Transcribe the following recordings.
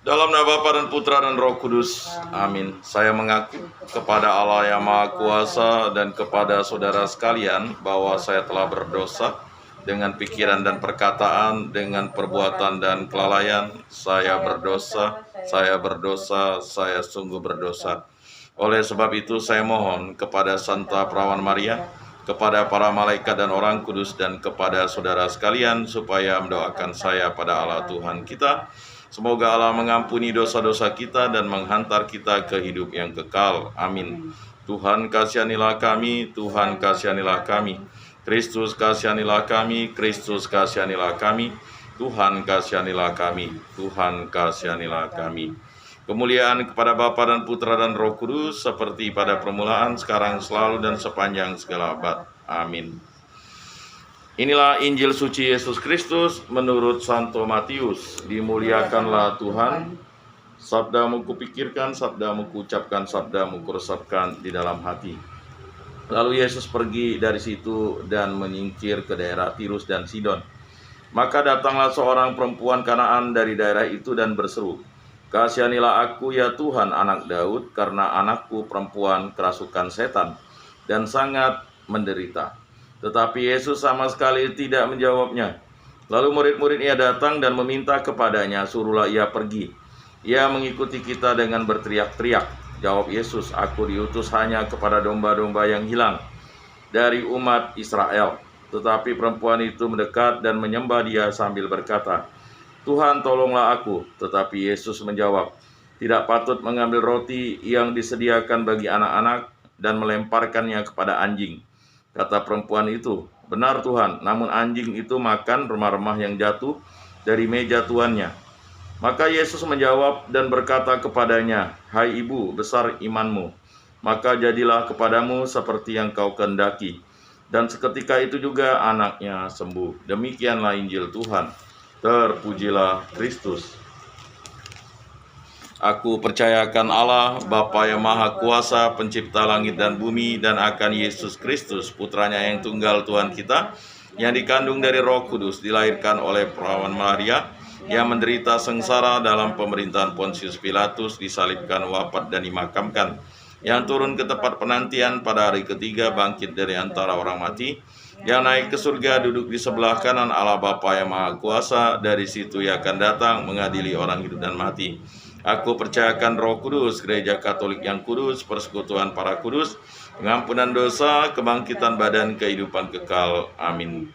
Dalam nama Bapa dan Putra dan Roh Kudus. Amin. Saya mengaku kepada Allah yang Maha Kuasa dan kepada saudara sekalian bahwa saya telah berdosa dengan pikiran dan perkataan, dengan perbuatan dan kelalaian. Saya berdosa, saya sungguh berdosa. Oleh sebab itu saya mohon kepada Santa Perawan Maria, kepada para malaikat dan orang kudus, dan kepada saudara sekalian supaya mendoakan saya pada Allah Tuhan kita. Semoga Allah mengampuni dosa-dosa kita dan menghantar kita ke hidup yang kekal. Amin. Tuhan kasihanilah kami, Tuhan kasihanilah kami. Kristus kasihanilah kami, Kristus kasihanilah kami. Tuhan kasihanilah kami, Tuhan kasihanilah kami. Kemuliaan kepada Bapa dan Putra dan Roh Kudus, seperti pada permulaan, sekarang, selalu, dan sepanjang segala abad. Amin. Inilah Injil suci Yesus Kristus menurut Santo Matius. Dimuliakanlah Tuhan. Sabdamu kupikirkan, sabdamu kuucapkan, sabdamu kuresapkan di dalam hati. Lalu Yesus pergi dari situ dan menyingkir ke daerah Tirus dan Sidon. Maka datanglah seorang perempuan Kanaan dari daerah itu dan berseru, "Kasihanilah aku ya Tuhan, anak Daud, karena anakku perempuan kerasukan setan dan sangat menderita." Tetapi Yesus sama sekali tidak menjawabnya. Lalu murid-muridnya datang dan meminta kepadanya, "Suruhlah ia pergi. Ia mengikuti kita dengan berteriak-teriak." Jawab Yesus, "Aku diutus hanya kepada domba-domba yang hilang dari umat Israel." Tetapi perempuan itu mendekat dan menyembah dia sambil berkata, "Tuhan, tolonglah aku." Tetapi Yesus menjawab, "Tidak patut mengambil roti yang disediakan bagi anak-anak dan melemparkannya kepada anjing." Kata perempuan itu, "Benar Tuhan, namun anjing itu makan remah-remah yang jatuh dari meja tuannya." Maka Yesus menjawab dan berkata kepadanya, "Hai ibu, besar imanmu, maka jadilah kepadamu seperti yang kau kehendaki." Dan seketika itu juga anaknya sembuh. Demikianlah Injil Tuhan. Terpujilah Kristus. Aku percayakan Allah, Bapa yang Maha Kuasa, pencipta langit dan bumi, dan akan Yesus Kristus, putranya yang tunggal Tuhan kita, yang dikandung dari Roh Kudus, dilahirkan oleh Perawan Maria, yang menderita sengsara dalam pemerintahan Pontius Pilatus, disalibkan, wafat, dan dimakamkan, yang turun ke tempat penantian pada hari ketiga, bangkit dari antara orang mati, yang naik ke surga, duduk di sebelah kanan Allah Bapa yang Maha Kuasa. Dari situ ia akan datang mengadili orang hidup dan mati. Aku percayakan Roh Kudus, Gereja Katolik yang kudus, persekutuan para kudus, pengampunan dosa, kebangkitan badan, kehidupan kekal. Amin.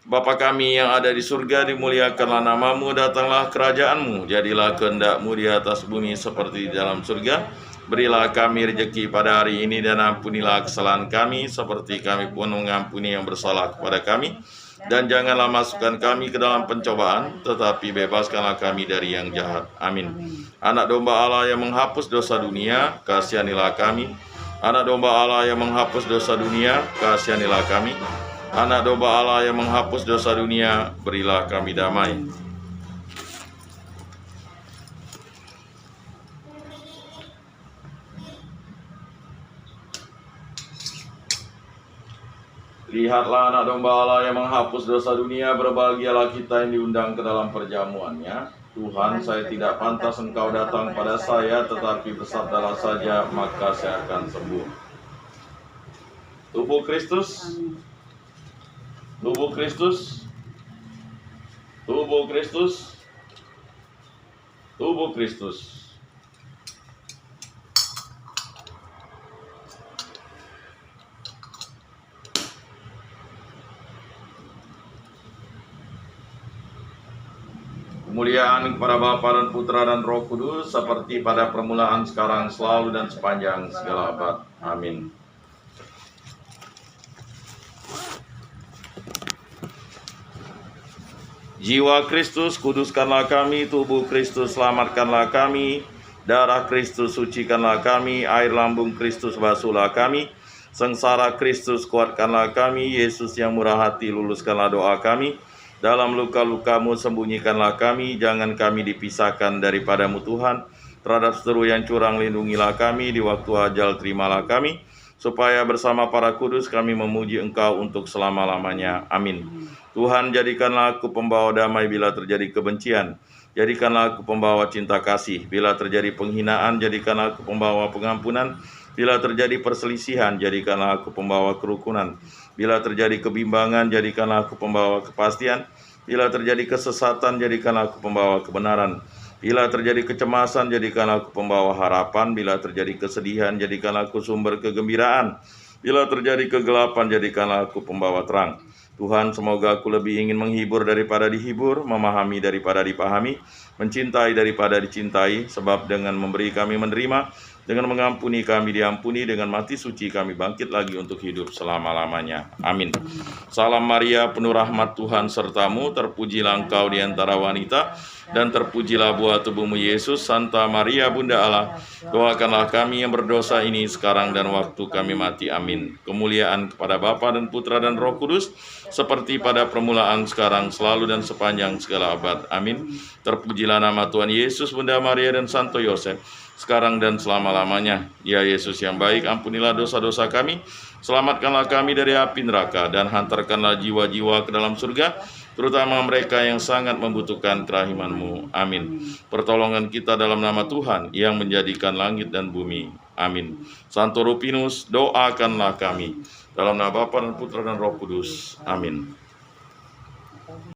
Bapa kami yang ada di surga, dimuliakanlah namamu, datanglah kerajaanmu, jadilah kehendakmu di atas bumi seperti di dalam surga. Berilah kami rezeki pada hari ini, dan ampunilah kesalahan kami, seperti kami pun mengampuni yang bersalah kepada kami. Dan janganlah masukkan kami ke dalam pencobaan, tetapi bebaskanlah kami dari yang jahat. Amin. Anak domba Allah yang menghapus dosa dunia, kasihanilah kami. Anak domba Allah yang menghapus dosa dunia, kasihanilah kami. Anak domba Allah yang menghapus dosa dunia, berilah kami damai. Lihatlah anak domba Allah yang menghapus dosa dunia, berbahagialah kita yang diundang ke dalam perjamuannya. Tuhan, saya tidak pantas Engkau datang pada saya, tetapi bersabdalah saja, maka saya akan sembuh. Tubuh Kristus, tubuh Kristus, tubuh Kristus, tubuh Kristus. Kemuliaan kepada Bapa dan Putra dan Roh Kudus, seperti pada permulaan, sekarang, selalu, dan sepanjang segala abad. Amin. Jiwa Kristus, kuduskanlah kami. Tubuh Kristus, selamatkanlah kami. Darah Kristus, sucikanlah kami. Air lambung Kristus, basuhlah kami. Sengsara Kristus, kuatkanlah kami. Yesus yang murah hati, luluskanlah doa kami. Dalam luka-lukamu sembunyikanlah kami, jangan kami dipisahkan daripadamu Tuhan. Terhadap seteru yang curang lindungilah kami, di waktu ajal terimalah kami, supaya bersama para kudus kami memuji Engkau untuk selama-lamanya. Amin. Tuhan, jadikanlah aku pembawa damai bila terjadi kebencian. jadikanlah aku pembawa cinta kasih. Bila terjadi penghinaan, jadikanlah aku pembawa pengampunan. Bila terjadi perselisihan, jadikanlah aku pembawa kerukunan. Bila terjadi kebimbangan, jadikanlah aku pembawa kepastian. Bila terjadi kesesatan, jadikanlah aku pembawa kebenaran. Bila terjadi kecemasan, jadikanlah aku pembawa harapan. Bila terjadi kesedihan, jadikanlah aku sumber kegembiraan. Bila terjadi kegelapan, jadikanlah aku pembawa terang. Tuhan, semoga aku lebih ingin menghibur daripada dihibur, memahami daripada dipahami, mencintai daripada dicintai, sebab dengan memberi kami menerima, dengan mengampuni kami diampuni, dengan mati suci kami bangkit lagi untuk hidup selama-lamanya. Amin. Salam Maria, penuh rahmat Tuhan sertamu, terpujilah engkau di antara wanita, dan terpujilah buah tubuhmu Yesus. Santa Maria Bunda Allah, doakanlah kami yang berdosa ini sekarang dan waktu kami mati. Amin. Kemuliaan kepada Bapa dan Putra dan Roh Kudus, seperti pada permulaan, sekarang, selalu, dan sepanjang segala abad. Amin. Terpujilah nama Tuhan Yesus, Bunda Maria, dan Santo Yosef, sekarang dan selama-lamanya. Ya Yesus yang baik, ampunilah dosa-dosa kami, selamatkanlah kami dari api neraka, dan hantarkanlah jiwa-jiwa ke dalam surga, terutama mereka yang sangat membutuhkan kerahiman-Mu. Amin. Pertolongan kita dalam nama Tuhan yang menjadikan langit dan bumi. Amin. Santo Rupinus, doakanlah kami. Dalam nama Bapa dan Putra dan Roh Kudus. Amin.